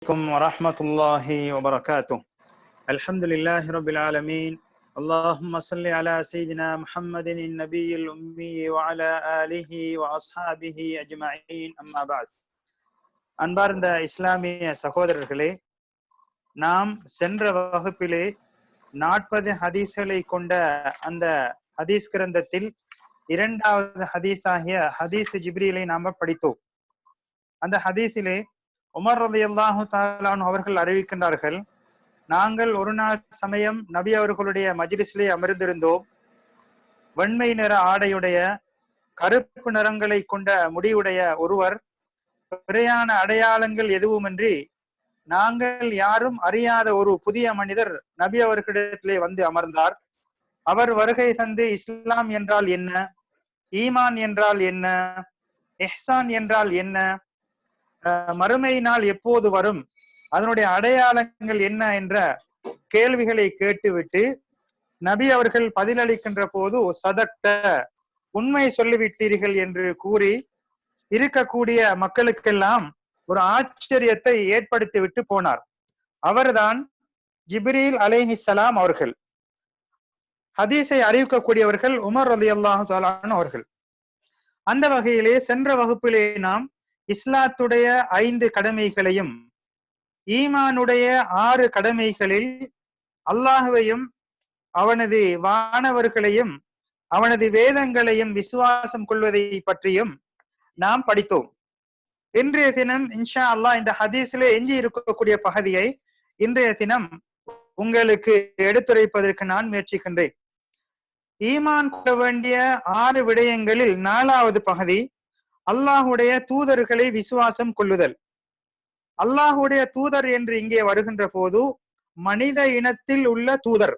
عليكم ورحمة الله وبركاته. الحمد لله رب العالمين. اللهم صل على سيدنا محمد النبي الأمي وعلى آله وأصحابه أجمعين. أما بعد. அன்பார்ந்த இஸ்லாமிய சகோதரர்களே, நாம் சென்ற வகுப்பிலே 40 ஹதீஸ்களை கொண்ட அந்த ஹதீஸ் கிரந்தத்தில் இரண்டாவது ஹதீஸாகிய ஹதீஸ் ஜிப்ரீலை நாம படித்தோம். அந்த ஹதீஸிலே உமர் ரலியல்லாஹு தஆலா அன்ஹு அவர்கள் அறிவிக்கின்றார்கள், நாங்கள் ஒரு நாள் சமயம் நபி அவர்களுடைய மஜ்லிஸிலே அமர்ந்திருந்தோம். வெண்மை நிற ஆடையுடைய, கருப்பு நிறங்களை கொண்ட முடியுடைய ஒருவர் பிறையான அடையாளங்கள் எதுவுமின்றி நாங்கள் யாரும் அறியாத ஒரு புதிய மனிதர் நபி அவர்களிடத்திலே வந்து அமர்ந்தார். அவர் வருகை தந்து இஸ்லாம் என்றால் என்ன, ஈமான் என்றால் என்ன, இஹ்சான் என்றால் என்ன, மறுமை நாள் எப்போது வரும், அதனுடைய அடையாளங்கள் என்ன என்ற கேள்விகளை கேட்டுவிட்டு நபி அவர்கள் பதிலளிக்கின்ற போது சதக்த, உண்மை சொல்லிவிட்டீர்கள் என்று கூறி இருக்கக்கூடிய மக்களுக்கெல்லாம் ஒரு ஆச்சரியத்தை ஏற்படுத்தி விட்டு போனார். அவர்தான் ஜிப்ரீல் அலைஹிஸ்ஸலாம் அவர்கள். ஹதீஸை அறிவிக்கக்கூடியவர்கள் உமர் ரலியல்லாஹு தஆலா அன்ஹு அவர்கள். அந்த வகையிலே சென்ற வகுப்பிலே நாம் இஸ்லாத்துடைய 5 கடமைகளையும், ஈமானுடைய 6 கடமைகளில் அல்லாஹுவையும் அவனது வானவர்களையும் அவனது வேதங்களையும் விசுவாசம் கொள்வதை பற்றியும் நாம் படித்தோம். இன்றைய தினம் இன்ஷா அல்லாஹ் இந்த ஹதீஸிலே எஞ்சி இருக்கக்கூடிய பகுதியை இன்றைய தினம் உங்களுக்கு எடுத்துரைப்பதற்கு நான் முயற்சிக்கின்றேன். ஈமான் கொள்ள வேண்டிய 6 விடயங்களில் 4வது பகுதி அல்லாஹுடைய தூதர்களை விசுவாசம் கொள்ளுதல். அல்லாஹுடைய தூதர் என்று இங்கே வருகின்ற போது மனித இனத்தில் உள்ள தூதர்.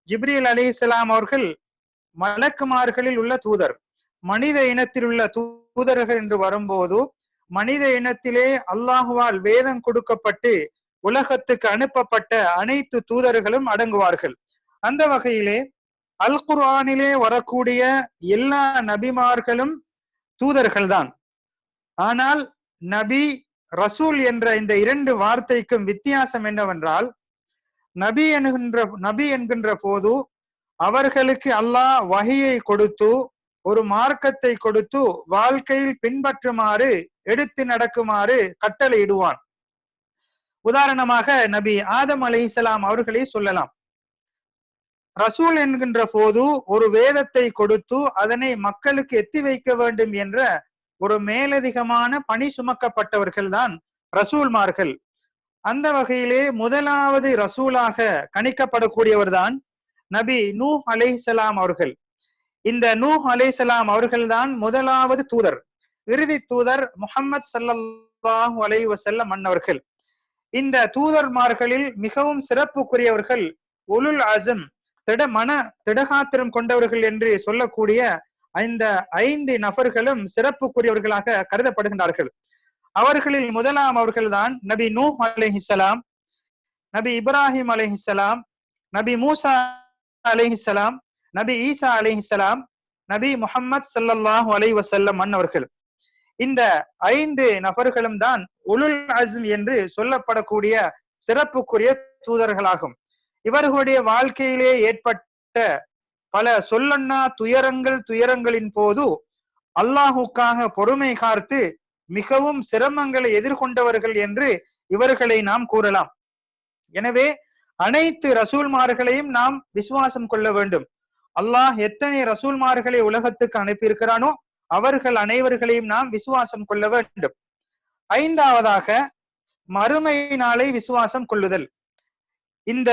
ஜிப்ரீல் அலைஹிஸ்ஸலாம் அவர்கள் மலக்குமார்களில் உள்ள தூதர். மனித இனத்தில் உள்ள தூதர்கள் என்று வரும்போது மனித இனத்திலே அல்லாஹுவால் வேதம் கொடுக்கப்பட்டு உலகத்துக்கு அனுப்பப்பட்ட அனைத்து தூதர்களும் அடங்குவார்கள். அந்த வகையிலே அல் குர்ஆனிலே வரக்கூடிய எல்லா நபிமார்களும் தூதர்கள் தான். ஆனால் நபி, ரசூல் என்ற இந்த 2 வார்த்தைக்கும் வித்தியாசம் என்னவென்றால், நபி என்கின்ற போது அவர்களுக்கு அல்லாஹ் வஹியை கொடுத்து ஒரு மார்க்கத்தை கொடுத்து வாழ்க்கையில் பின்பற்றுமாறு, எடுத்து நடக்குமாறு கட்டளையிடுவான். உதாரணமாக நபி ஆதம் அலைஹிஸ்ஸலாம் அவர்களை சொல்லலாம். ரசூல் என்கின்ற போது ஒரு வேதத்தை கொடுத்து அதனை மக்களுக்கு எத்தி வைக்க வேண்டும் என்ற ஒரு மேலதிகமான பணி சுமக்கப்பட்டவர்கள் தான் ரசூல்மார்கள். அந்த வகையிலே முதலாவது ரசூலாக கணிக்கப்படக்கூடியவர் தான் நபி நூஹ் அலைஹிஸ்ஸலாம் அவர்கள். இந்த நூஹ் அலைஹிஸ்ஸலாம் அவர்கள் தான் முதலாவது தூதர். இறுதி தூதர் முஹம்மது ஸல்லல்லாஹு அலைஹி வஸல்லம் அன்னவர்கள். இந்த தூதர்மார்களில் மிகவும் சிறப்புக்குரியவர்கள் உலுல் அஸம், திடகாத்திரம் கொண்டவர்கள் என்று சொல்லக்கூடிய இந்த 5 நபர்களும் சிறப்புக்குரியவர்களாக கருதப்படுகின்றார்கள். அவர்களில் முதலாம் அவர்கள் தான் நபி நூஹ் அலைஹிஸ்ஸலாம், நபி இப்ராஹிம் அலைஹிஸ்ஸலாம், நபி மூசா அலைஹிஸ்ஸலாம், நபி ஈசா அலைஹிஸ்ஸலாம், நபி முஹம்மது ஸல்லல்லாஹு அலைஹி வஸல்லம் அன்னவர்கள். இந்த 5 நபர்களும் தான் உலுல் அஸ்ம் என்று சொல்லப்படக்கூடிய சிறப்புக்குரிய தூதர்களாகும். இவர்களுடைய வாழ்க்கையிலே ஏற்பட்ட பல சொல்லன்னா துயரங்களின் போது அல்லாஹுக்காக பொறுமை காத்து மிகவும் சிரமங்களை எதிர்கொண்டவர்கள் என்று இவர்களை நாம் கூறலாம். எனவே அனைத்து ரசூல்மார்களையும் நாம் விசுவாசம் கொள்ள வேண்டும். அல்லாஹ் எத்தனை ரசூல்மார்களை உலகத்துக்கு அனுப்பியிருக்கிறானோ அவர்கள் அனைவர்களையும் நாம் விசுவாசம் கொள்ள வேண்டும். 5வதாக மறுமை நாளை விசுவாசம் கொள்ளுதல். இந்த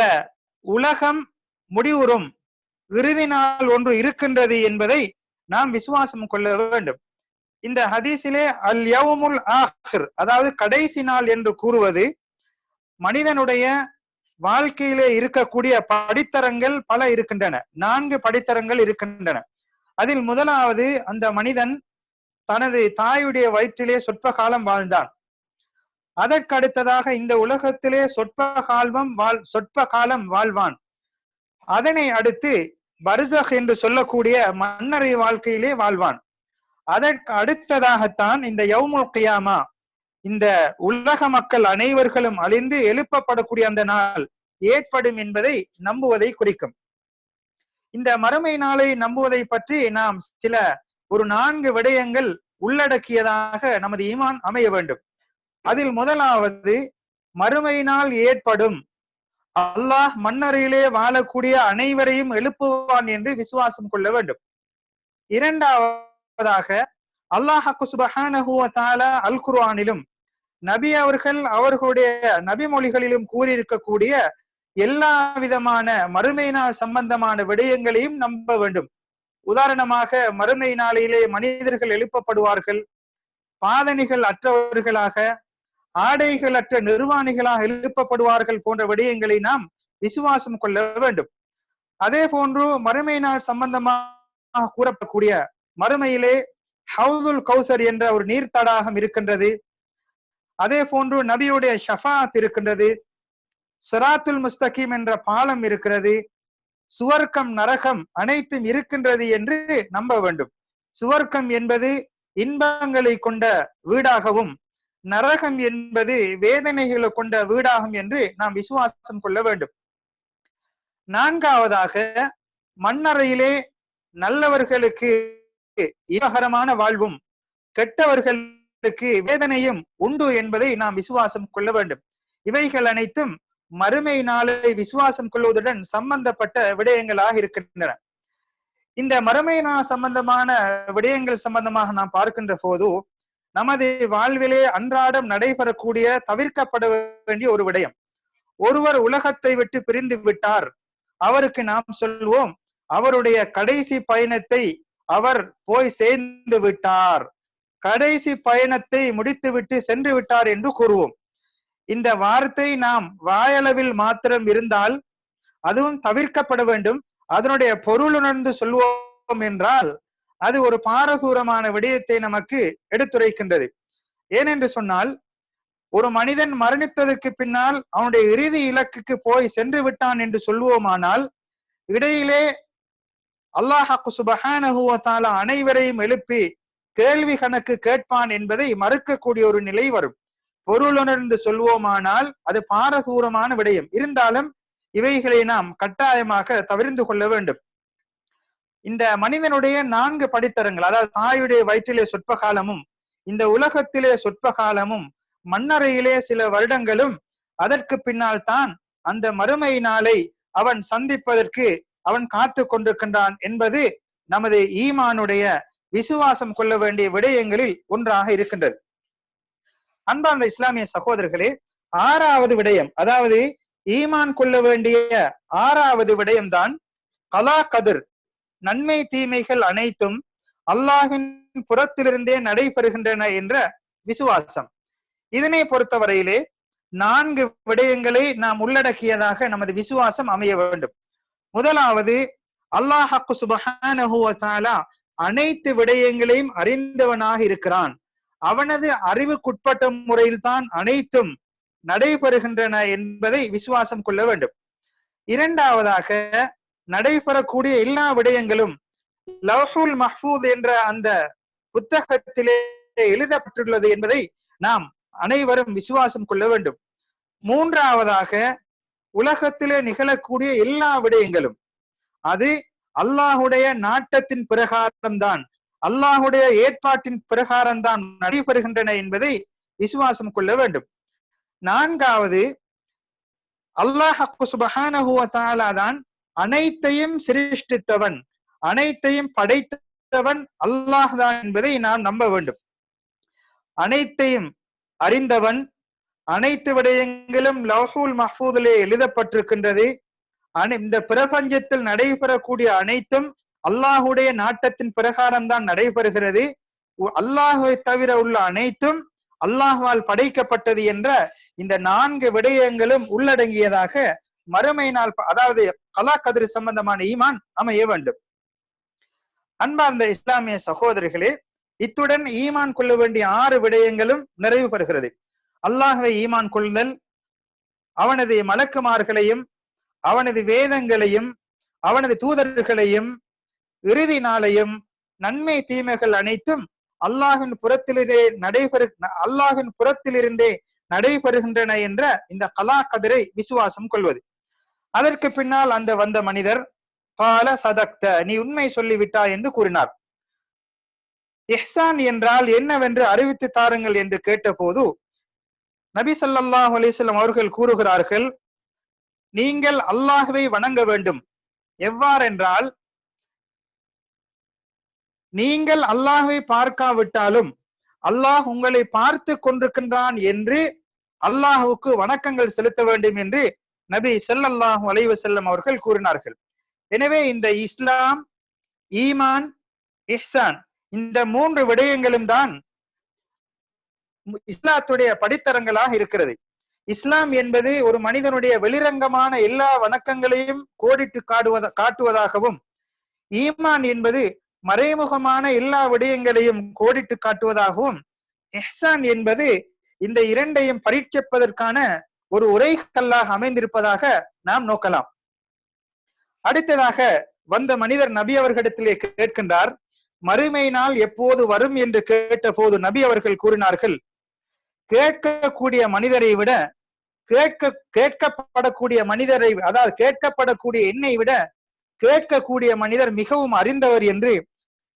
உலகம் முடிவுறும், இறுதி நாள் ஒன்று இருக்கின்றது என்பதை நாம் விசுவாசம் கொள்ள வேண்டும். இந்த ஹதீஸிலே அல் யௌமுல் ஆஹிர், அதாவது கடைசி நாள் என்று கூறுவது மனிதனுடைய வாழ்க்கையிலே இருக்கக்கூடிய படித்தரங்கள் பல இருக்கின்றன. 4 படித்தரங்கள் இருக்கின்றன. அதில் முதலாவது, அந்த மனிதன் தனது தாயுடைய வயிற்றிலே சொற்ப காலம் வாழ்ந்தான். அதற்கு அடுத்ததாக இந்த உலகத்திலே சொற்ப காலம் வாழ்வான். அதனை அடுத்து பர்சக் என்று சொல்லக்கூடிய மன்னரை வாழ்க்கையிலே வாழ்வான். அதற்கு அடுத்ததாகத்தான் இந்த யௌமுல் கியாமா, இந்த உலக மக்கள் அனைவர்களும் அழிந்து எழுப்பப்படக்கூடிய அந்த நாள் ஏற்படும் என்பதை நம்புவதை குறிக்கும். இந்த மறுமை நாளை நம்புவதை பற்றி நாம் சில ஒரு 4 விடயங்கள் உள்ளடக்கியதாக நமது ஈமான் அமைய வேண்டும். அதில் முதலாவது, மறுமை நாள் ஏற்படும், அல்லாஹ் மன்னரையிலே வாழக்கூடிய அனைவரையும் எழுப்புவான் என்று விசுவாசம் கொள்ள வேண்டும். இரண்டாவதாக, அல்லாஹ் சுப்ஹானஹு வ தஆலா அல் குர்ஆனிலும் நபி அவர்கள் அவர்களுடைய நபி மொழிகளிலும் கூறியிருக்கக்கூடிய எல்லா விதமான மறுமை நாள் சம்பந்தமான விடயங்களையும் நம்ப வேண்டும். உதாரணமாக, மறுமை நாளிலே மனிதர்கள் எழுப்பப்படுவார்கள், பாதணிகள் அற்றவர்களாக, ஆடைகள் அற்ற நிர்வாணிகளாக எழுப்பப்படுவார்கள் போன்ற விடயங்களை நாம் விசுவாசம் கொள்ள வேண்டும். அதே போன்று மறுமை நாள் சம்பந்தமாக கூறப்படக்கூடிய மறுமையிலே ஹவுதுல் கௌசர் என்ற ஒரு நீர் தடாகம் இருக்கின்றது. அதே போன்று நபியுடைய ஷஃபாத் இருக்கின்றது, சிராத்துல் முஸ்தகீம் என்ற பாலம் இருக்கிறது, சுவர்க்கம் நரகம் அனைத்தும் இருக்கின்றது என்று நம்ப வேண்டும். சுவர்க்கம் என்பது இன்பங்களை கொண்ட வீடாகவும், நரகம் என்பது வேதனைகளை கொண்ட வீடாகும் என்று நாம் விசுவாசம் கொள்ள வேண்டும். நான்காவதாக, மண்ணறையிலே நல்லவர்களுக்கு இன்பகரமான வாழ்வும் கெட்டவர்களுக்கு வேதனையும் உண்டு என்பதை நாம் விசுவாசம் கொள்ள வேண்டும். இவைகள் அனைத்தும் மறுமை நாளை விசுவாசம் கொள்வதுடன் சம்பந்தப்பட்ட விடயங்களாக இருக்கின்றன. இந்த மறுமை நாள் சம்பந்தமான விடயங்கள் சம்பந்தமாக நாம் பார்க்கின்ற போது நமது வாழ்விலே அன்றாடம் நடைபெறக்கூடிய தவிர்க்கப்பட வேண்டிய ஒரு விடயம், ஒருவர் உலகத்தை விட்டு பிரிந்து விட்டார், அவருக்கு நாம் சொல்வோம் அவருடைய கடைசி பயணத்தை அவர் போய் சேர்ந்து விட்டார், கடைசி பயணத்தை முடித்துவிட்டு சென்று விட்டார் என்று கூறுவோம். இந்த வார்த்தை நாம் வாயளவில் மாத்திரம் இருந்தால் அதுவும் தவிர்க்கப்பட வேண்டும். அதனுடைய பொருள் உணர்ந்து சொல்வோம் என்றால் அது ஒரு பாரதூரமான விடயத்தை நமக்கு எடுத்துரைக்கின்றது. ஏனென்று சொன்னால், ஒரு மனிதன் மரணித்ததற்கு பின்னால் அவனுடைய இறுதி இலக்குக்கு போய் சென்று விட்டான் என்று சொல்வோமானால், இடையிலே அல்லாஹ் சுப்ஹானஹு வ தஆலா அனைவரையும் எழுப்பி கேள்வி கணக்கு கேட்பான் என்பதை மறுக்கக்கூடிய ஒரு நிலை வரும். பொருளுணர்ந்து சொல்வோமானால் அது பாரதூரமான விடயம். இருந்தாலும் இவைகளை நாம் கட்டாயமாக தவிர்த்து கொள்ள வேண்டும். இந்த மனிதனுடைய 4 படித்தரங்கள், அதாவது தாயுடைய வயிற்றிலே சொற்ப காலமும், இந்த உலகத்திலே சொற்ப காலமும், மண்ணறையிலே சில வருடங்களும், அதற்கு பின்னால் தான் அந்த மறுமை நாளை அவன் சந்திப்பதற்கு அவன் காத்து கொண்டிருக்கின்றான் என்பது நமது ஈமானுடைய விசுவாசம் கொள்ள வேண்டிய விடயங்களில் ஒன்றாக இருக்கின்றது. அன்பார்ந்த இஸ்லாமிய சகோதரர்களே, 6வது விடயம், அதாவது ஈமான் கொள்ள வேண்டிய 6வது விடயம்தான் கலா கதிர், நன்மை தீமைகள் அனைத்தும் அல்லாஹ்வின் புறத்திலிருந்தே நடைபெறுகின்றன என்ற விசுவாசம். இதனை பொறுத்தவரையிலே 4 விடயங்களை நாம் உள்ளடக்கியதாக நமது விசுவாசம் அமைய வேண்டும். முதலாவது, அல்லாஹ் சுப்ஹானஹு வ தஆலா அனைத்து விடயங்களையும் அறிந்தவனாக இருக்கிறான், அவனது அறிவுக்குட்பட்ட முறையில் தான் அனைத்தும் நடைபெறுகின்றன என்பதை விசுவாசம் கொள்ள வேண்டும். இரண்டாவதாக, நடைபெறக்கூடிய எல்லா விடயங்களும் லவ்ஹுல் மஹ்ஃபூஸ் என்ற அந்த புத்தகத்திலே எழுதப்பட்டுள்ளது என்பதை நாம் அனைவரும் விசுவாசம் கொள்ள வேண்டும். மூன்றாவதாக, உலகத்திலே நிகழக்கூடிய எல்லா விடயங்களும் அது அல்லாஹுடைய நாட்டத்தின் பிரகாரம்தான், அல்லாஹுடைய ஏற்பாட்டின் பிரகாரம்தான் நடைபெறுகின்றன என்பதை விசுவாசம் கொள்ள வேண்டும். நான்காவது, அல்லாஹ் சுப்ஹானஹு வ தஆலா தான் அனைத்தையும் சிருஷ்டித்தவன், அனைத்தையும் படைத்தவன் அல்லாஹ் தான் என்பதை நாம் நம்ப வேண்டும். அனைத்தையும் அறிந்தவன், அனைத்து விடயங்களும் லவ்ஹுல் மஹ்ஃபூதிலே எழுதப்பட்டிருக்கின்றது. இந்த பிரபஞ்சத்தில் நடைபெறக்கூடிய அனைத்தும் அல்லாஹுடைய நாட்டத்தின் பிரகாரம் தான் நடைபெறுகிறது. அல்லாஹுவை தவிர உள்ள அனைத்தும் அல்லாஹ்வால் படைக்கப்பட்டது என்ற இந்த 4 விடயங்களும் உள்ளடங்கியதாக மறுமை நாள், அதாவது கலா கதிர் சம்பந்தமான ஈமான் அமைய வேண்டும். அன்பார்ந்த இஸ்லாமிய சகோதரர்களே, இத்துடன் ஈமான் கொள்ள வேண்டிய 6 விடயங்களும் நிறைவு பெறுகிறது. அல்லாஹ்வை ஈமான் கொள்ளுதல், அவனது மலக்குமார்களையும், அவனது வேதங்களையும், அவனது தூதர்களையும், இறுதி நாளையும், நன்மை தீமைகள் அனைத்தும் அல்லாஹின் புறத்திலிருந்தே நடைபெறுகின்றன என்ற இந்த கலா கதிரை விசுவாசம் கொள்வது. அதற்கு பின்னால் அந்த வந்த மனிதர் கால சதக்த, நீ உண்மை சொல்லிவிட்டாய் என்று கூறினார். இஹ்சான் என்றால் என்னவென்று அறிவித்து தாருங்கள் என்று கேட்டபோது நபி ஸல்லல்லாஹு அலைஹி வஸல்லம் அவர்கள் கூறுகிறார்கள், நீங்கள் அல்லாஹ்வை வணங்க வேண்டும். எவ்வாறென்றால், நீங்கள் அல்லாஹ்வை பார்க்காவிட்டாலும் அல்லாஹ் உங்களை பார்த்து கொண்டிருக்கின்றான் என்று அல்லாஹுக்கு வணக்கங்கள் செலுத்த வேண்டும் என்று நபி ஸல்லல்லாஹு அலைஹி வஸல்லம் அவர்கள் கூறினார்கள். எனவே இந்த இஸ்லாம், ஈமான், இஹ்சான் இந்த 3 விடயங்களும் தான் இஸ்லாத்துடைய படித்தரங்களாக இருக்கிறது. இஸ்லாம் என்பது ஒரு மனிதனுடைய வெளிரங்கமான எல்லா வணக்கங்களையும் கோடிட்டு காட்டுவதாகவும், ஈமான் என்பது மறைமுகமான எல்லா விடயங்களையும் கோடிட்டு காட்டுவதாகவும், இஹ்சான் என்பது இந்த இரண்டையும் பரீட்சிப்பதற்கான ஒரு உரைகல்லாக அமைந்திருப்பதாக நாம் நோக்கலாம். அடுத்ததாக வந்த மனிதர் நபி அவர்களிடத்திலே கேட்கின்றார், மறுமை நாள் எப்போது வரும் என்று கேட்ட போது நபி அவர்கள் கூறினார்கள், கேட்கக்கூடிய மனிதரை விட கேட்கப்படக்கூடிய மனிதரை, அதாவது கேட்கப்படக்கூடிய எண்ணை விட கேட்கக்கூடிய மனிதர் மிகவும் அறிந்தவர் என்று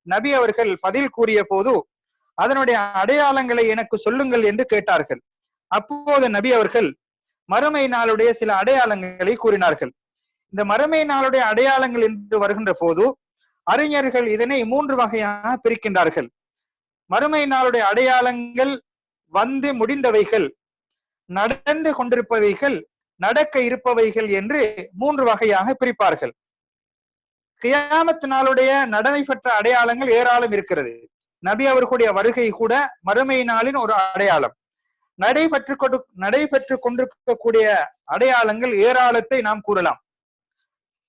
நபி அவர்கள் பதில் கூறிய போது, அதனுடைய அடையாளங்களை எனக்கு சொல்லுங்கள் என்று கேட்டார்கள். அப்போது நபி அவர்கள் மறுமை நாளுடைய சில அடையாளங்களை கூறினார்கள். இந்த மறுமை நாளுடைய அடையாளங்கள் என்று வருகின்ற போது அறிஞர்கள் இதனை 3 வகையாக பிரிக்கின்றார்கள். மறுமை நாளுடைய அடையாளங்கள் வந்து முடிந்தவைகள், நடந்து கொண்டிருப்பவைகள், நடக்க இருப்பவைகள் என்று 3 வகையாக பிரிப்பார்கள். கியாமத் நாளுடைய நடைபெற்ற அடையாளங்கள் ஏராளம் இருக்கிறது. நபி அவர்களுடைய வருகை கூட மறுமை நாளின் ஒரு அடையாளம். நடைபெற்று கொண்டிருக்கக்கூடிய அடையாளங்கள் ஏராளத்தை நாம் கூறலாம்.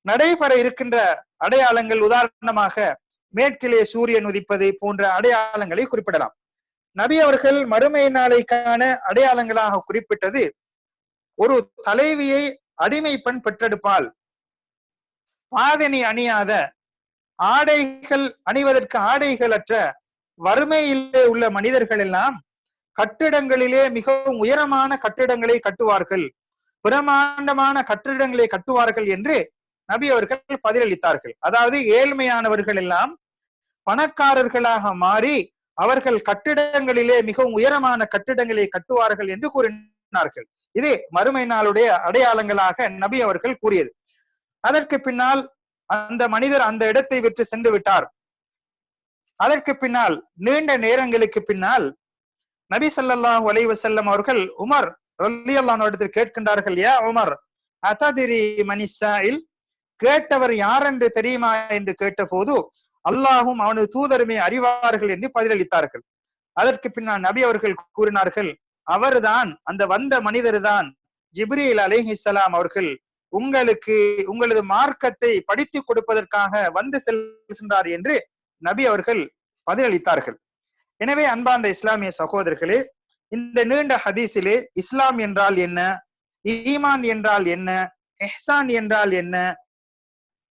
நடைபெற இருக்கின்ற அடையாளங்கள் உதாரணமாக மேற்கிலே சூரியன் உதிப்பது போன்ற அடையாளங்களை குறிப்பிடலாம். நபி அவர்கள் மறுமை நாளைக்கான அடையாளங்களாக குறிப்பிட்டது, ஒரு தலைவியை அடிமை பெண் பெற்றெடுப்பால், பாதணி அணியாத, ஆடைகள் அணிவதற்கு ஆடைகளற்ற வறுமையிலே உள்ள மனிதர்கள் எல்லாம் கட்டிடங்களிலே மிகவும் உயரமான கட்டிடங்களை கட்டுவார்கள், பிரமாண்டமான கட்டிடங்களை கட்டுவார்கள் என்று நபி அவர்கள் பதிலளித்தார்கள். அதாவது ஏழ்மையானவர்கள் எல்லாம் பணக்காரர்களாக மாறி அவர்கள் கட்டிடங்களிலே மிகவும் உயரமான கட்டிடங்களை கட்டுவார்கள் என்று கூறினார்கள். இது மறுமை நாளுடைய அடையாளங்களாக நபி அவர்கள் கூறியது. அதற்கு பின்னால் அந்த மனிதர் அந்த இடத்தை விட்டு சென்று விட்டார். அதற்கு பின்னால் நீண்ட நேரங்களுக்கு பின்னால் நபி ஸல்லல்லாஹு அலைஹி வஸல்லம் அவர்கள் உமர் ரலியல்லாஹு அன்ஹு இடத்தில் கேட்கின்றார்கள், யா உமர் அததிரி மனிஸாயில், கேட்டவர் யார் என்று தெரியுமா என்று கேட்ட போது அல்லாஹும் அவனது தூதருமே அறிவார்கள் என்று பதிலளித்தார்கள். அதற்கு பின்னால் நபி அவர்கள் கூறினார்கள், அவர்தான், அந்த வந்த மனிதர் தான் ஜிப்ரீல் அலைஹிஸ்ஸலாம் அவர்கள் உங்களுக்கு உங்களது மார்க்கத்தை படித்து கொடுப்பதற்காக வந்து செல்கின்றார் என்று நபி அவர்கள் பதிலளித்தார்கள். எனவே அன்பார்ந்த இஸ்லாமிய சகோதரர்களே, இந்த நீண்ட ஹதீஸிலே இஸ்லாம் என்றால் என்ன, ஈமான் என்றால் என்ன, இஹ்சான் என்றால் என்ன,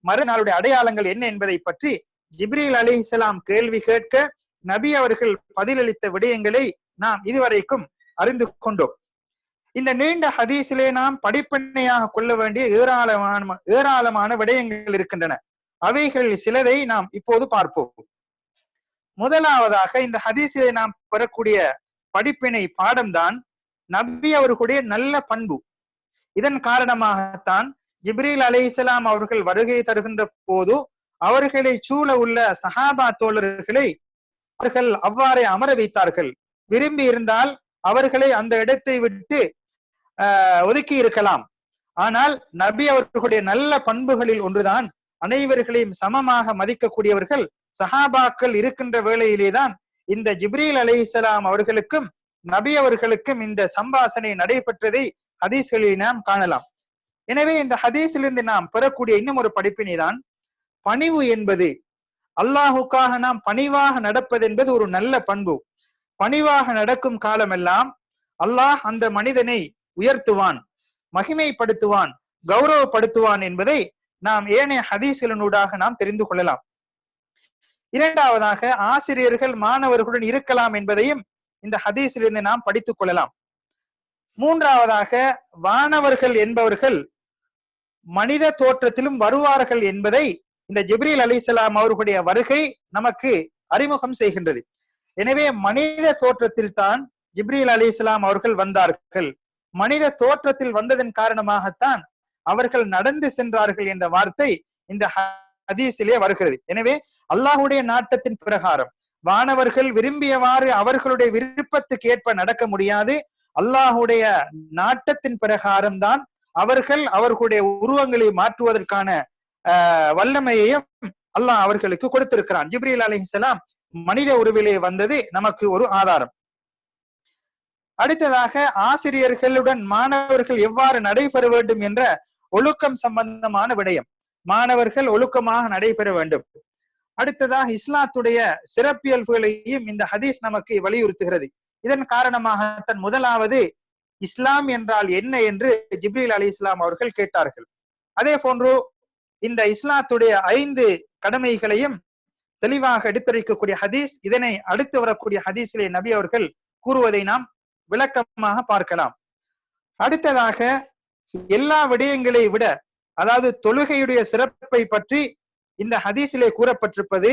மறுநாளுடைய அடையாளங்கள் என்ன என்பதை பற்றி ஜிப்ரீல் அலைஹிஸ்ஸலாம் கேள்வி கேட்க நபி அவர்கள் பதிலளித்த விடயங்களை நாம் இதுவரைக்கும் அறிந்து கொண்டோம். இந்த நீண்ட ஹதீஸிலே நாம் படிப்பனையாக கொள்ள வேண்டிய ஏராளமான விடயங்கள் இருக்கின்றன. அவைகளில் சிலதை நாம் இப்போது பார்ப்போம். முதலாவதாக இந்த ஹதீஸிலே நாம் பெறக்கூடிய படிப்பினை பாடம்தான் நபி அவர்களுடைய நல்ல பண்பு. இதன் காரணமாகத்தான் ஜிப்ரீல் அலைஹிஸ்ஸலாம் அவர்கள் வருகை தருகின்ற போது அவர்களை சூழ உள்ள சஹாபா தோழர்களை அவர்கள் அவ்வாறே அமர வைத்தார்கள். விரும்பி இருந்தால் அவர்களை அந்த இடத்தை விட்டு ஒதுக்கி இருக்கலாம். ஆனால் நபி அவர்களுடைய நல்ல பண்புகளில் ஒன்றுதான் அனைவர்களையும் சமமாக மதிக்கக்கூடியவர்கள் சஹாபாக்கள் இருக்கின்ற வேளையிலேதான் இந்த ஜிப்ரீல் அலைஹிஸ்ஸலாம் அவர்களுக்கும் நபி அவர்களுக்கும் இந்த சம்பாஷணை நடைபெற்றதை ஹதீஸ்களில் நாம் காணலாம். எனவே இந்த ஹதீஸிலிருந்து நாம் பெறக்கூடிய இன்னும் ஒரு படிப்பினை தான் பணிவு என்பது. அல்லாஹுக்காக நாம் பணிவாக நடப்பது என்பது ஒரு நல்ல பண்பு. பணிவாக நடக்கும் காலமெல்லாம் அல்லாஹ் அந்த மனிதனை உயர்த்துவான், மகிமைப்படுத்துவான், கௌரவப்படுத்துவான் என்பதை நாம் ஏனைய ஹதீஸ்களினூடாக நாம் தெரிந்து கொள்ளலாம். இரண்டாவதாக ஆசிரியர்கள் மாணவர்களுடன் இருக்கலாம் என்பதையும் இந்த ஹதீஸிலிருந்து நாம் படித்துக் கொள்ளலாம். மூன்றாவதாக வானவர்கள் என்பவர்கள் மனித தோற்றத்திலும் வருவார்கள் என்பதை இந்த ஜிப்ரீல் அலைஹிஸ்ஸலாம் அவர்களுடைய வருகை நமக்கு அறிமுகம் செய்கின்றது. எனவே மனித தோற்றத்தில் தான் ஜிப்ரீல் அலைஹிஸ்ஸலாம் அவர்கள் வந்தார்கள். மனித தோற்றத்தில் வந்ததன் காரணமாகத்தான் அவர்கள் நடந்து சென்றார்கள் என்ற வார்த்தை இந்த ஹதீஸிலே வருகிறது. எனவே அல்லாஹ்வுடைய நாட்டத்தின் பிரகாரம் வானவர்கள் விரும்பியவாறு அவர்களுடைய விருப்பத்துக்கு ஏற்ப நடக்க முடியாது. அல்லாஹ்வுடைய நாட்டத்தின் பிரகாரம் தான் அவர்கள் அவர்களுடைய உருவங்களை மாற்றுவதற்கான வல்லமையையும் அல்லாஹ் அவர்களுக்கு கொடுத்திருக்கிறான். ஜிப்ரீல் அலைஹிஸ்ஸலாம் மனித உருவிலே வந்தது நமக்கு ஒரு ஆதாரம். அடுத்ததாக ஆசிரியர்களுடன் மாணவர்கள் எவ்வாறு நடைபெற வேண்டும் என்ற ஒழுக்கம் சம்பந்தமான விடயம். மாணவர்கள் ஒழுக்கமாக நடைபெற வேண்டும். அடுத்ததாக இஸ்லாத்துடைய சிறப்பியல்புகளையும் இந்த ஹதீஸ் நமக்கு வலியுறுத்துகிறது. இதன் காரணமாகத்தான் முதலாவது இஸ்லாம் என்றால் என்ன என்று ஜிப்ரீல் அலைஹிஸ்ஸலாம் அவர்கள் கேட்டார்கள். அதே போன்று இந்த இஸ்லாத்துடைய 5 கடமைகளையும் தெளிவாக எடுத்துரைக்கக்கூடிய ஹதீஸ், இதனை அடுத்து வரக்கூடிய ஹதீஸிலே நபி அவர்கள் கூறுவதை நாம் விளக்கமாக பார்க்கலாம். அடுத்ததாக எல்லா விடயங்களை விட, அதாவது தொழுகையுடைய சிறப்பை பற்றி இந்த ஹதீஸிலே கூறப்பட்டிருப்பது,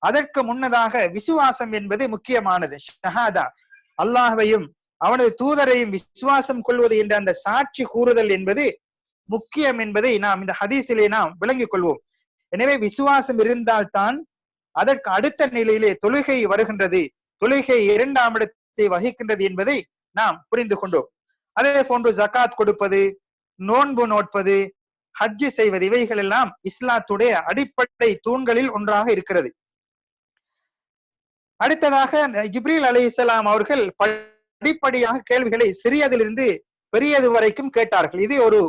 அதற்கு முன்னதாக விசுவாசம் என்பது முக்கியமானது. ஷஹாதா, அல்லாஹ்வையும் அவனது தூதரையும் விசுவாசம் கொள்வது என்ற அந்த சாட்சி கூறுதல் என்பது முக்கியம் என்பதை நாம் இந்த ஹதீஸிலே நாம் விளங்கிக் கொள்வோம். எனவே விசுவாசம் இருந்தால்தான் அதற்கு அடுத்த நிலையிலே தொழுகை வருகின்றது, தொழுகை 2ஆம் இடத்தை வகிக்கின்றது என்பதை நாம் புரிந்து கொண்டோம். அதே போன்று ஜகாத் கொடுப்பது, நோன்பு நோட்பது, ஹஜ்ஜி செய்வது, இவைகள் எல்லாம் இஸ்லாத்துடைய அடிப்படை தூண்களில் ஒன்றாக இருக்கிறது. அடுத்ததாக ஜிப்ரீல் அலைஹிஸ்ஸலாம் அவர்கள் படிப்படியாக கேள்விகளை சிறியதிலிருந்து பெரியது வரைக்கும் கேட்டார்கள். இது ஒரு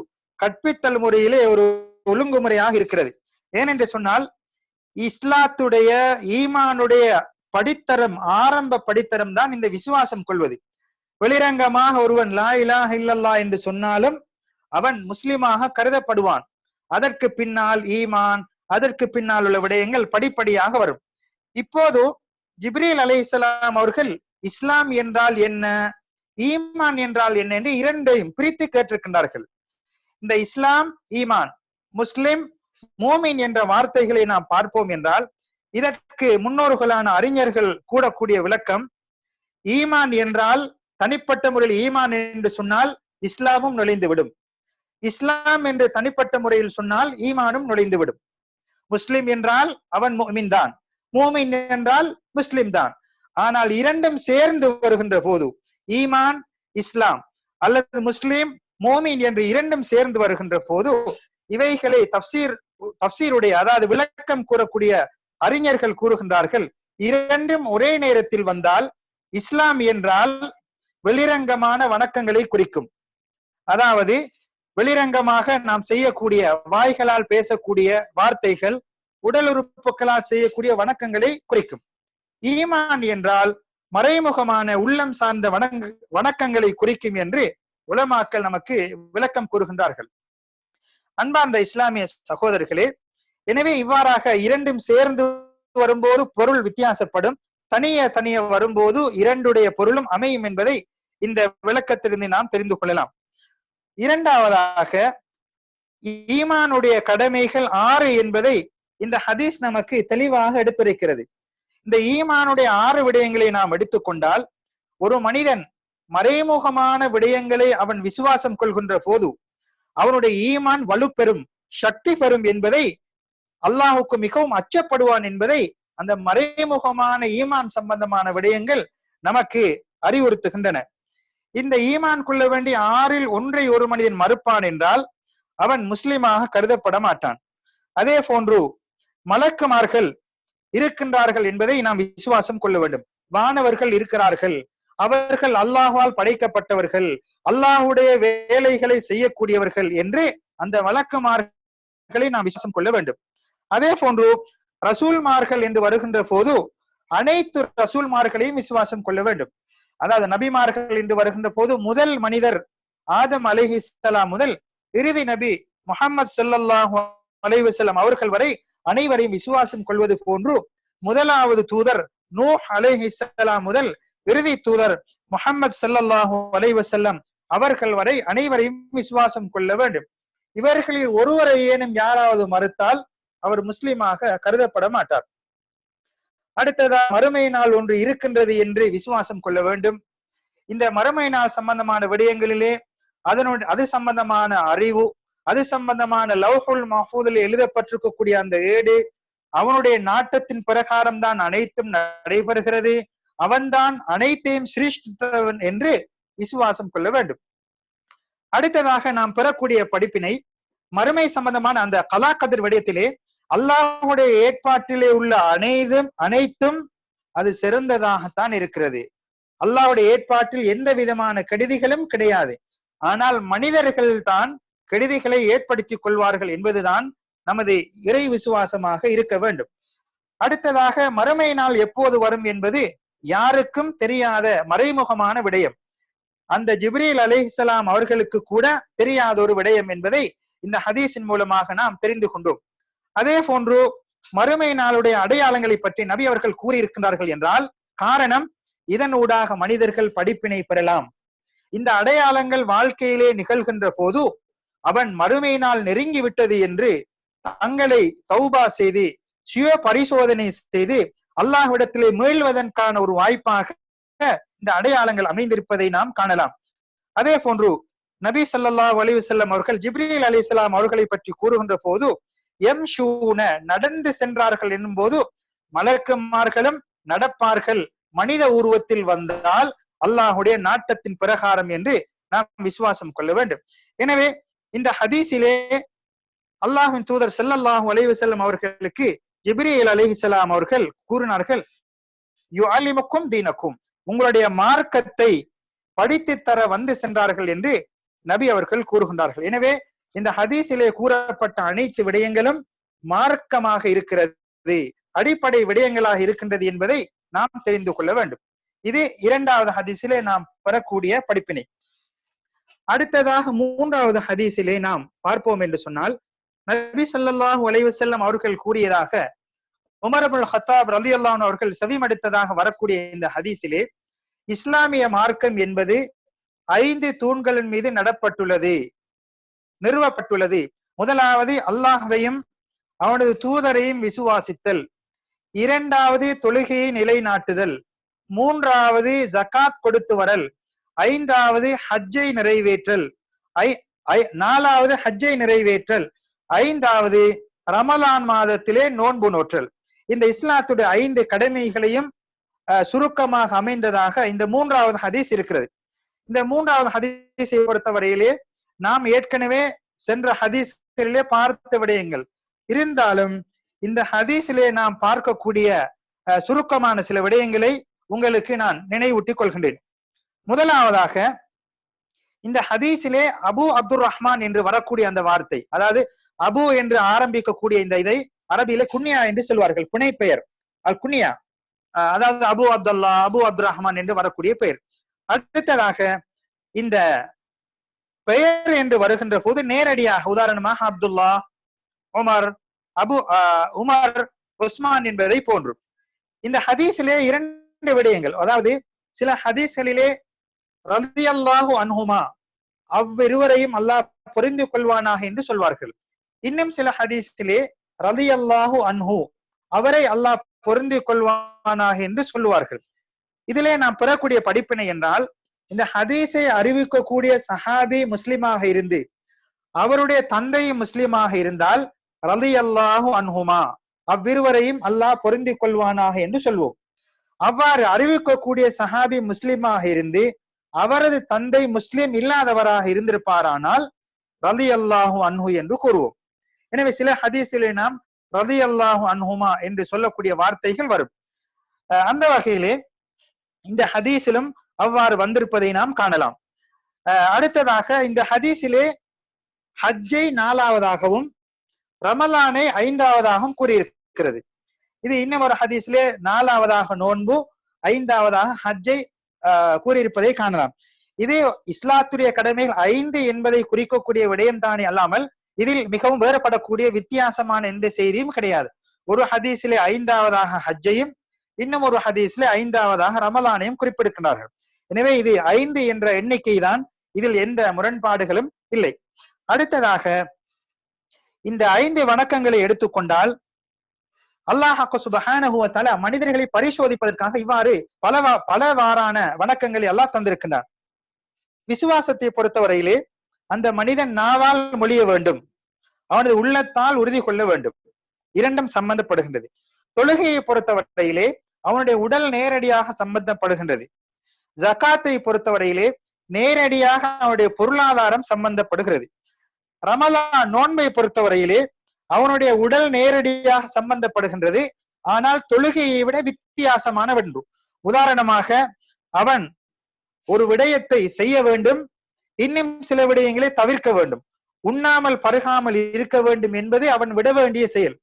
கற்பித்தல் முறையிலே ஒரு ஒழுங்குமுறையாக இருக்கிறது. ஏனென்று சொன்னால் இஸ்லாத்துடைய ஈமானுடைய படித்தரம், ஆரம்ப படித்தரம் தான் இந்த விசுவாசம் கொள்வது. வெளிரங்கமாக ஒருவன் லா இலாஹ இல்லல்லாஹ் என்று சொன்னாலும் அவன் முஸ்லிமாக கருதப்படுவான். அதற்கு பின்னால் ஈமான், அதற்கு பின்னால் உள்ள விடயங்கள் படிப்படியாக வரும். இப்போது ஜிப்ரீல் அலைஹிஸ்ஸலாம் அவர்கள் இஸ்லாம் என்றால் என்ன, ஈமான் என்றால் என்ன என்று இரண்டையும் பிரித்து கேட்டிருக்கின்றார்கள். இந்த இஸ்லாம், ஈமான், முஸ்லிம், மூமின் என்ற வார்த்தைகளை நாம் பார்ப்போம் என்றால் இதற்கு முன்னோர்களான அறிஞர்கள் கூடக்கூடிய விளக்கம், ஈமான் என்றால் தனிப்பட்ட முறையில் ஈமான் என்று சொன்னால் இஸ்லாமும் நுழைந்துவிடும். இஸ்லாம் என்று தனிப்பட்ட முறையில் சொன்னால் ஈமானும் நுழைந்துவிடும். முஸ்லிம் என்றால் அவன் முஃமின் தான், மூமின் என்றால் முஸ்லிம் தான். ஆனால் இரண்டும் சேர்ந்து வருகின்ற போது, ஈமான் இஸ்லாம் அல்லது முஸ்லிம் மூமின் என்று இரண்டும் சேர்ந்து வருகின்ற போது, இவைகளை தப்சீருடைய அதாவது விளக்கம் கூறக்கூடிய அறிஞர்கள் கூறுகின்றார்கள், இரண்டும் ஒரே நேரத்தில் வந்தால் இஸ்லாம் என்றால் வெளிரங்கமான வணக்கங்களை குறிக்கும். அதாவது வெளிரங்கமாக நாம் செய்யக்கூடிய வாய்களால் பேசக்கூடிய வார்த்தைகள், உடல் உறுப்புகளால் செய்யக்கூடிய வணக்கங்களை குறிக்கும். ஈமான் என்றால் மறைமுகமான உள்ளம் சார்ந்த வணக்கங்களை குறிக்கும் என்று உலமாக்கள் நமக்கு விளக்கம் கூறுகின்றார்கள். அன்பார்ந்த இஸ்லாமிய சகோதரர்களே, எனவே இவ்வாறாக இரண்டும் சேர்ந்து வரும்போது பொருள் வித்தியாசப்படும், தனிய வரும்போது இரண்டுடைய பொருளும் அமையும் என்பதை இந்த விளக்கத்திலிருந்து நாம் தெரிந்து கொள்ளலாம். இரண்டாவதாக ஈமானுடைய கடமைகள் 6 என்பதை இந்த ஹதீஸ் நமக்கு தெளிவாக எடுத்துரைக்கிறது. இந்த ஈமானுடைய 6 விடயங்களை நாம் எடுத்துக்கொண்டால், ஒரு மனிதன் மறைமுகமான விடயங்களை அவன் விசுவாசம் கொள்கின்ற போது அவனுடைய ஈமான் வலுப்பெறும், சக்தி பெறும் என்பதை, அல்லாஹுக்கு மிகவும் அச்சப்படுவான் என்பதை அந்த மறைமுகமான ஈமான் சம்பந்தமான விடயங்கள் நமக்கு அறிவுறுத்துகின்றன. இந்த ஈமான் கொள்ள வேண்டிய 6ல் ஒன்றை ஒரு மனிதன் மறுப்பான் என்றால் அவன் முஸ்லிமாக கருதப்பட மாட்டான். அதே போன்று மலக்குமார்கள் இருக்கின்றார்கள் என்பதை நாம் விசுவாசம் கொள்ள வேண்டும். வானவர்கள் இருக்கிறார்கள், அவர்கள் அல்லாஹ்வால் படைக்கப்பட்டவர்கள், அல்லாஹ்வுடைய வேலைகளை செய்யக்கூடியவர்கள் என்று அந்த மலக்குமார்களை நாம் விசுவாசம் கொள்ள வேண்டும். அதே போன்று ரசூல்மார்கள் என்று வருகின்ற போது அனைத்து ரசூல்மார்களையும் விசுவாசம் கொள்ள வேண்டும். அதாவது நபிமார்கள் என்று வருகின்ற போது முதல் மனிதர் ஆதம் அலைஹிஸ்ஸலாம் முதல் இறுதி நபி முஹம்மது ஸல்லல்லாஹு அலைஹி வஸல்லம் அவர்கள் வரை அனைவரையும் விசுவாசம் கொள்வது போன்று முதலாவது தூதர் நூஹ் அலைஹிஸ்ஸலாம் முதல் இறுதி தூதர் முஹம்மது ஸல்லல்லாஹு அலைஹி வஸல்லம் அவர்கள் வரை அனைவரையும் விசுவாசம் கொள்ள வேண்டும். இவர்களில் ஒருவரை ஏனும் யாராவது மறுத்தால் அவர் முஸ்லிமாக கருதப்பட மாட்டார். அடுத்ததா மறுமை நாள் ஒன்று இருக்கின்றது என்று விசுவாசம் கொள்ள வேண்டும். இந்த மறுமை நாள் சம்பந்தமான விடயங்களிலே அது சம்பந்தமான அறிவு, அது சம்பந்தமான லவ்ஹுல் மஹ்ஃபூதில் எழுதப்பட்டிருக்கக்கூடிய அந்த ஏடு, அவனுடைய நாட்டத்தின் பிரகாரம் தான் அனைத்தும் நடைபெறுகிறது, அவன்தான் அனைத்தையும் சிருஷ்டித்தவன் என்று விசுவாசம் கொள்ள வேண்டும். அடுத்ததாக நாம் பெறக்கூடிய படிப்பினை, மறுமை சம்பந்தமான அந்த கலா கதிர் விடயத்திலே அல்லாஹ்வுடைய ஏற்பாட்டிலே உள்ள அனைத்தும் அது சிறந்ததாகத்தான் இருக்கிறது. அல்லாஹ்வுடைய ஏற்பாட்டில் எந்த விதமான கெடுதிகளும் கிடையாது. ஆனால் மனிதர்கள் தான் கெடுதிகளை ஏற்படுத்திக் கொள்வார்கள் என்பதுதான் நமது இறை விசுவாசமாக இருக்க வேண்டும். அடுத்ததாக மறுமை நாள் எப்போது வரும் என்பது யாருக்கும் தெரியாத மறைமுகமான விடயம். அந்த ஜிப்ரீல் அலைஹிஸ்ஸலாம் அவர்களுக்கு கூட தெரியாத ஒரு விடயம் என்பதை இந்த ஹதீஸின் மூலமாக நாம் தெரிந்து கொண்டோம். அதே போன்று மறுமை நாளுடைய அடையாளங்களை பற்றி நபி அவர்கள் கூறியிருக்கிறார்கள் என்றால் காரணம், இதன் ஊடாக மனிதர்கள் படிப்பினை பெறலாம். இந்த அடையாளங்கள் வாழ்க்கையிலே நிகழ்கின்ற போது அவன் மறுமை நாள் நெருங்கி விட்டது என்று தங்களை தௌபா செய்து சுய பரிசோதனை செய்து அல்லாஹ்விடத்திலே மீள்வதற்கான ஒரு வாய்ப்பாக இந்த அடையாளங்கள் அமைந்திருப்பதை நாம் காணலாம். அதே போன்று நபி ஸல்லல்லாஹு அலைஹி வஸல்லம் அவர்கள் ஜிப்ரீல் அலைஹிஸ்ஸலாம் அவர்களை பற்றி கூறுகின்ற போது யம்ஷூன நடந்து சென்றார்கள் என்னும் போது மலக்குமார்களும் நடப்பார்கள், மனித உருவத்தில் வந்தால் அல்லாஹுடைய நாட்டத்தின் பிரகாரம் என்று நாம் விசுவாசம் கொள்ள வேண்டும். எனவே இந்த ஹதீஸிலே அல்லாஹ்வின் தூதர் ஸல்லல்லாஹு அலைஹி வஸல்லம் அவர்களுக்கு ஜிப்ரீல் அலைஹிஸ்ஸலாம் அவர்கள் கூறினார்கள், யுஅல்லிமுக்கும் தீனக்கும், உங்களுடைய மார்க்கத்தை படித்து தர வந்து சென்றார்கள் என்று நபி அவர்கள் கூறுகின்றார்கள். எனவே இந்த ஹதீஸிலே கூறப்பட்ட அனைத்து விடயங்களும் மார்க்கமாக இருக்கிறது, அடிப்படை விடயங்களாக இருக்கின்றது என்பதை நாம் தெரிந்து கொள்ள வேண்டும். இது இரண்டாவது ஹதீஸிலே நாம் பெறக்கூடிய படிப்பினை. அடுத்ததாக மூன்றாவது ஹதீஸிலே நாம் பார்ப்போம் என்று சொன்னால், நபி ஸல்லல்லாஹு அலைஹி வஸல்லம் அவர்கள் கூறியதாக உமர் இப்னுல் கத்தாப் ரலியல்லாஹு அன்ஹு அவர்கள் செவிமடுத்ததாக வரக்கூடிய இந்த ஹதீஸிலே இஸ்லாமிய மார்க்கம் என்பது 5 தூண்களின் மீது நிறுவப்பட்டுள்ளது. முதலாவது அல்லாஹ்வையும் அவனது தூதரையும் விசுவாசித்தல், இரண்டாவது தொழுகையை நிலைநாட்டுதல், மூன்றாவது ஜகாத் கொடுத்து வரல், ஐந்தாவது ஹஜ்ஜை நிறைவேற்றல், நாலாவது ஹஜ்ஜை நிறைவேற்றல், ஐந்தாவது ரமலான் மாதத்திலே நோன்பு நோற்றல். இந்த இஸ்லாத்துடைய 5 கடமைகளையும் சுருக்கமாக அமைந்ததாக இந்த மூன்றாவது ஹதீஸ் இருக்கிறது. இந்த மூன்றாவது ஹதீஸை பொறுத்தவரையிலே நாம் ஏற்கனவே சென்ற ஹதீஸிலே பார்த்த விடயங்கள் இருந்தாலும் இந்த ஹதீஸிலே நாம் பார்க்கக்கூடிய சுருக்கமான சில விடயங்களை உங்களுக்கு நான் நினைவூட்டிக் கொள்கின்றேன். முதலாவதாக இந்த ஹதீஸிலே அபு அப்துர் ரஹ்மான் என்று வரக்கூடிய அந்த வார்த்தை, அதாவது அபு என்று ஆரம்பிக்கக்கூடிய இந்த இதை அரபியில குன்யா என்று சொல்வார்கள், புனை பெயர் அல் குன்யா, அதாவது அபு அப்துல்லா, அபு அப்துர் ரஹ்மான் என்று வரக்கூடிய பெயர். அடுத்ததாக இந்த பெயர் என்று வருகின்ற போது நேரடியாக உதாரணமாக அப்துல்லா, உமர், உமர், உஸ்மான் என்பதை போன்றும். இந்த ஹதீஸிலே 2 விடயங்கள், அதாவது சில ஹதீஸ்களிலே ரலியல்லாஹு அன்ஹுமா, அவ்விருவரையும் அல்லாஹ் புரிந்து கொள்வானாக என்று சொல்வார்கள். இன்னும் சில ஹதீஸிலே ரலியல்லாஹு அன்ஹு, அவரை அல்லாஹ் பொருந்து கொள்வானாக என்று சொல்லுவார்கள். இதிலே நாம் பெறக்கூடிய படிப்பினை என்றால், இந்த ஹதீஸை அறிவிக்கக்கூடிய சஹாபி முஸ்லிமாக இருந்து அவருடைய தந்தை முஸ்லிமாக இருந்தால் ரலியல்லாஹு அன்ஹுமா, அவ்விருவரையும் அல்லாஹ் பொருந்தி கொள்வானாக என்று சொல்வோம். அவ்வாறு அறிவிக்கக்கூடிய சஹாபி முஸ்லிமாக இருந்து அவரது தந்தை முஸ்லிம் இல்லாதவராக இருந்திருப்பாரானால் ரலியல்லாஹு அன்ஹு என்று கூறுவோம். எனவே சில ஹதீஸிலே நாம் ரலியல்லாஹு அன்ஹுமா என்று சொல்லக்கூடிய வார்த்தைகள் வரும். அந்த வகையிலே இந்த ஹதீஸிலும் அவ்வாறு வந்திருப்பதை நாம் காணலாம். அடுத்ததாக இந்த ஹதீஸிலே ஹஜ்ஜை 4வதாகவும் ரமலானை 5வதாகவும் கூறியிருக்கிறது. இது இன்னும் ஒரு ஹதீஸிலே 4வதாக நோன்பு, 5வதாக ஹஜ்ஜை கூறியிருப்பதை காணலாம். இது இஸ்லாத்துடைய கடமைகள் 5 என்பதை குறிக்கக்கூடிய விடயம் தானே அல்லாமல் இதில் மிகவும் வேறுபடக்கூடிய வித்தியாசமான எந்த செய்தியும் கிடையாது. ஒரு ஹதீஸிலே 5வதாக ஹஜ்ஜையும் இன்னும் ஒரு ஹதீஸிலே 5வதாக ரமலானையும் குறிப்பிடுகின்றார்கள். எனவே இது 5 என்ற எண்ணிக்கை தான், இதில் எந்த முரண்பாடுகளும் இல்லை. அடுத்ததாக இந்த 5 வணக்கங்களை எடுத்துக்கொண்டால் அல்லாஹ் சுப்ஹானஹு வ தஆலா மனிதர்களை பரிசோதிப்பதற்காக இவ்வாறு பலவாறான வணக்கங்களை அல்லாஹ் தந்திருக்கின்றார். விசுவாசத்தை பொறுத்தவரையிலே அந்த மனிதன் நாவால் மொழிய வேண்டும், அவனது உள்ளத்தால் உறுதி கொள்ள வேண்டும், இரண்டும் சம்பந்தப்படுகின்றது. தொழுகையை பொறுத்தவரையிலே அவனுடைய உடல் நேரடியாக சம்பந்தப்படுகின்றது. ஜகாத்தை பொறுத்தவரையிலே நேரடியாக அவனுடைய பொருளாதாரம் சம்பந்தப்படுகிறது. ரமலான் நோன்பை பொறுத்தவரையிலே அவனுடைய உடல் நேரடியாக சம்பந்தப்படுகின்றது, ஆனால் தொழுகையை விட வித்தியாசமான ஒன்று. உதாரணமாக, அவன் ஒரு விடயத்தை செய்ய வேண்டும், இன்னும் சில விடயங்களை தவிர்க்க வேண்டும். உண்ணாமல் பருகாமல் இருக்க வேண்டும் என்பது அவன் விட வேண்டிய செயல்.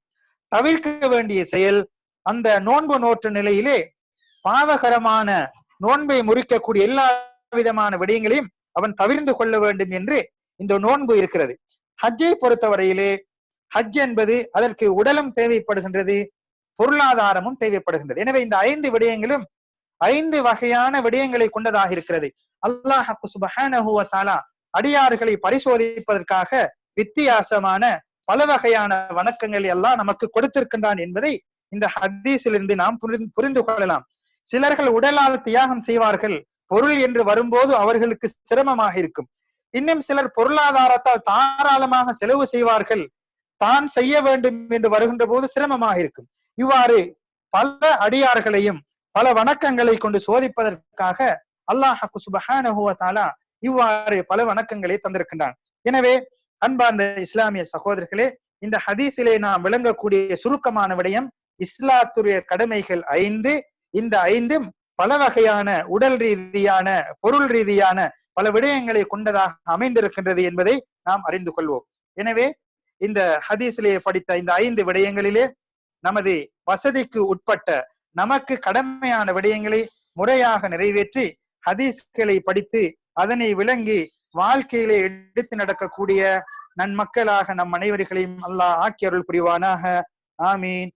தவிர்க்க வேண்டிய செயல் அந்த நோன்பு நோற்ற நிலையிலே பாவகரமான நோன்பை முறிக்கக்கூடிய எல்லா விதமான விடயங்களையும் அவன் தவிர்ந்து கொள்ள வேண்டும் என்று இந்த நோன்பு இருக்கிறது. ஹஜ்ஜை பொறுத்தவரையிலே ஹஜ் என்பது அதற்கு உடலும் தேவைப்படுகின்றது, பொருளாதாரமும் தேவைப்படுகின்றது. எனவே இந்த 5 விடயங்களும் 5 வகையான விடயங்களை கொண்டதாக இருக்கிறது. அல்லாஹ் சுப்ஹானஹு வ தஆலா அடியார்களை பரிசோதிப்பதற்காக வித்தியாசமான பல வகையான வணக்கங்களை எல்லாம் நமக்கு கொடுத்திருக்கின்றான் என்பதை இந்த ஹதீஸிலிருந்து நாம் புரிந்து கொள்ளலாம். சிலர்கள் உடலால் தியாகம் செய்வார்கள், பொருள் என்று வரும்போது அவர்களுக்கு சிரமமாக இருக்கும். இன்னும் சிலர் பொருளாதாரத்தால் தாராளமாக செலவு செய்வார்கள், தான் செய்ய வேண்டும் என்று வருகின்ற போது சிரமமாக இருக்கும். இவ்வாறு பல அடியார்களையும் பல வணக்கங்களை கொண்டு சோதிப்பதற்காக அல்லாஹ் சுப்ஹானஹு வ தஆலா இவ்வாறு பல வணக்கங்களை தந்திருக்கின்றான். எனவே அன்பார்ந்த இஸ்லாமிய சகோதரர்களே, இந்த ஹதீஸிலே நாம் விளங்கக்கூடிய சுருக்கமான விடயம், இஸ்லாத்துடைய கடமைகள் 5. இந்த 5ம் பல வகையான உடல் ரீதியான பொருள் ரீதியான பல விடயங்களை கொண்டதாக அமைந்திருக்கின்றது என்பதை நாம் அறிந்து கொள்வோம். எனவே இந்த ஹதீஸிலே படித்த இந்த 5 விடயங்களிலே நமது வசதிக்கு உட்பட்ட நமக்கு கடமையான விடயங்களை முறையாக நிறைவேற்றி ஹதீஸ்களை படித்து அதனை விளங்கி வாழ்க்கையிலே எடுத்து நடக்கக்கூடிய நன்மக்களாக நம் அனைவர்களையும் அல்லாஹ் ஆக்கி அருள் புரிவானாக. ஆமீன்.